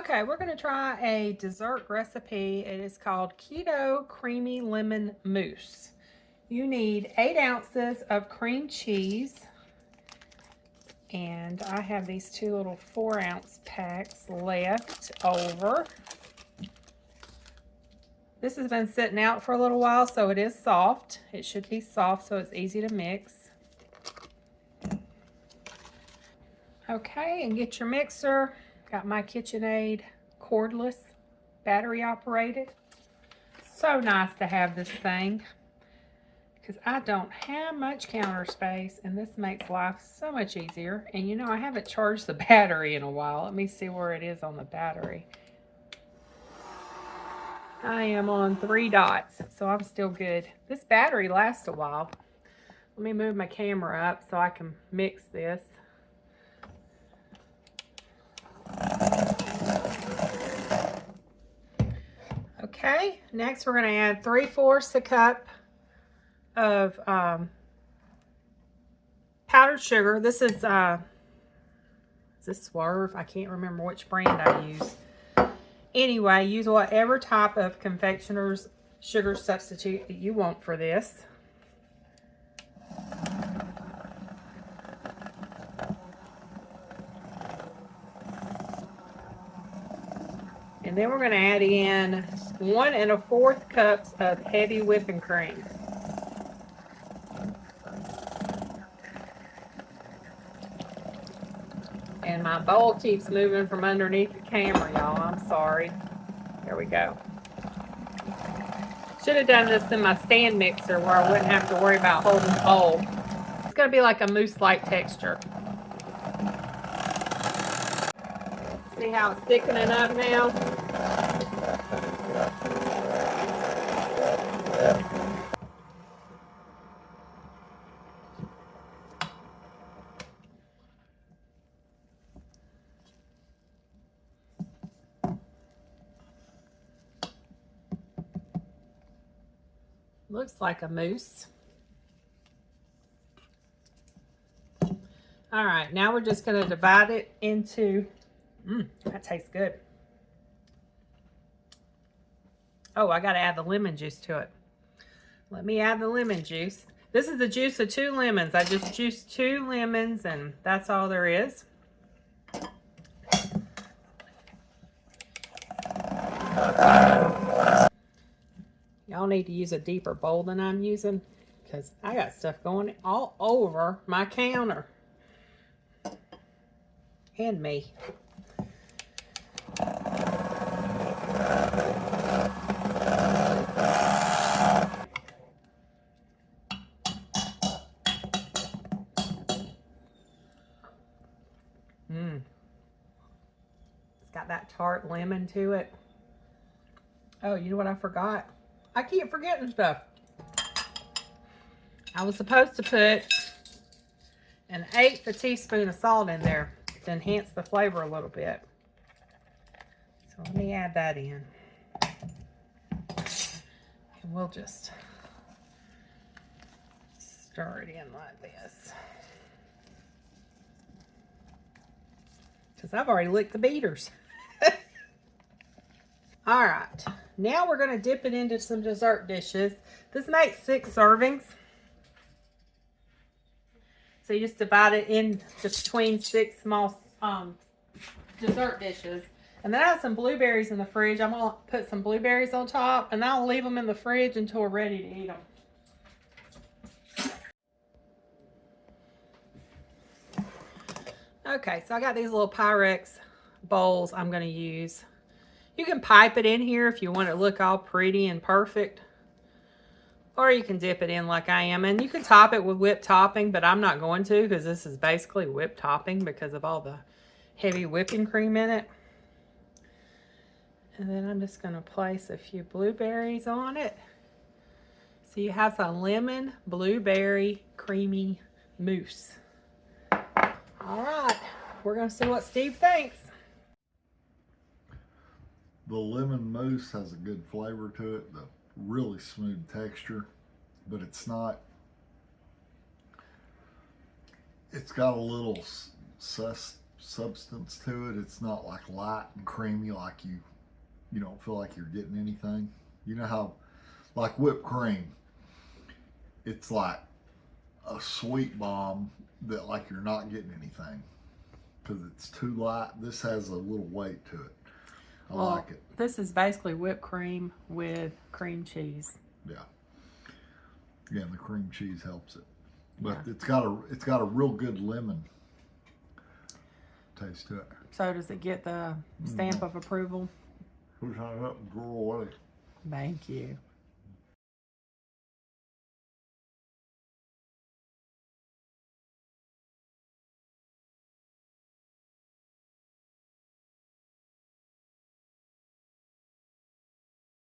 Okay, we're going to try a dessert recipe. It is called Keto Creamy Lemon Mousse. You need 8 ounces of cream cheese, and I have these 2 little 4-ounce packs left over. This has been sitting out for a little while, so it is soft. It should be soft, so it's easy to mix. Okay, and get your mixer. Got my KitchenAid cordless, battery operated. So nice to have this thing because I don't have much counter space, and this makes life so much easier. And you know, I haven't charged the battery in a while. Let me see where it is on the battery. I am on 3 dots, so I'm still good. This battery lasts a while. Let me move my camera up so I can mix this. Okay, next we're going to add 3/4 a cup of powdered sugar. This is this Swerve? I can't remember which brand I use. Anyway, use whatever type of confectioner's sugar substitute that you want for this. And then we're going to add in 1 1/4 cups of heavy whipping cream. And my bowl keeps moving from underneath the camera, y'all. I'm sorry. There we go. Should have done this in my stand mixer where I wouldn't have to worry about holding the bowl. It's going to be like a mousse-like texture. See how it's thickening up now? Looks like a mousse. All right, now we're just going to divide it into, that tastes good. Oh, I got to add the lemon juice to it. Let me add the lemon juice. This is the juice of 2 lemons. I just juiced 2 lemons, and that's all there is. Y'all need to use a deeper bowl than I'm using because I got stuff going all over my counter. And me. It's got that tart lemon to it. Oh, you know what I forgot? I keep forgetting stuff. I was supposed to put an 1/8 teaspoon of salt in there to enhance the flavor a little bit. So let me add that in. And we'll just stir it in like this. Because I've already licked the beaters. All right, now we're going to dip it into some dessert dishes. This makes 6 servings. So you just divide it in between 6 small dessert dishes. And then I have some blueberries in the fridge. I'm going to put some blueberries on top, and I'll leave them in the fridge until we're ready to eat them. Okay, so I got these little Pyrex bowls I'm going to use. You can pipe it in here if you want it to look all pretty and perfect. Or you can dip it in like I am. And you can top it with whipped topping, but I'm not going to because this is basically whipped topping because of all the heavy whipping cream in it. And then I'm just going to place a few blueberries on it. So you have some lemon blueberry creamy mousse. All right, we're going to see what Steve thinks. The lemon mousse has a good flavor to it, the really smooth texture, but it's not, it's got a little substance to it. It's not like light and creamy like you don't feel like you're getting anything. You know how like whipped cream, it's like a sweet bomb that like you're not getting anything because it's too light. This has a little weight to it. I like it. This is basically whipped cream with cream cheese. Yeah, and the cream cheese helps it. But Yeah. it's got a real good lemon taste to it. So does it get the stamp of approval? Who's hung up and draw away? Thank you.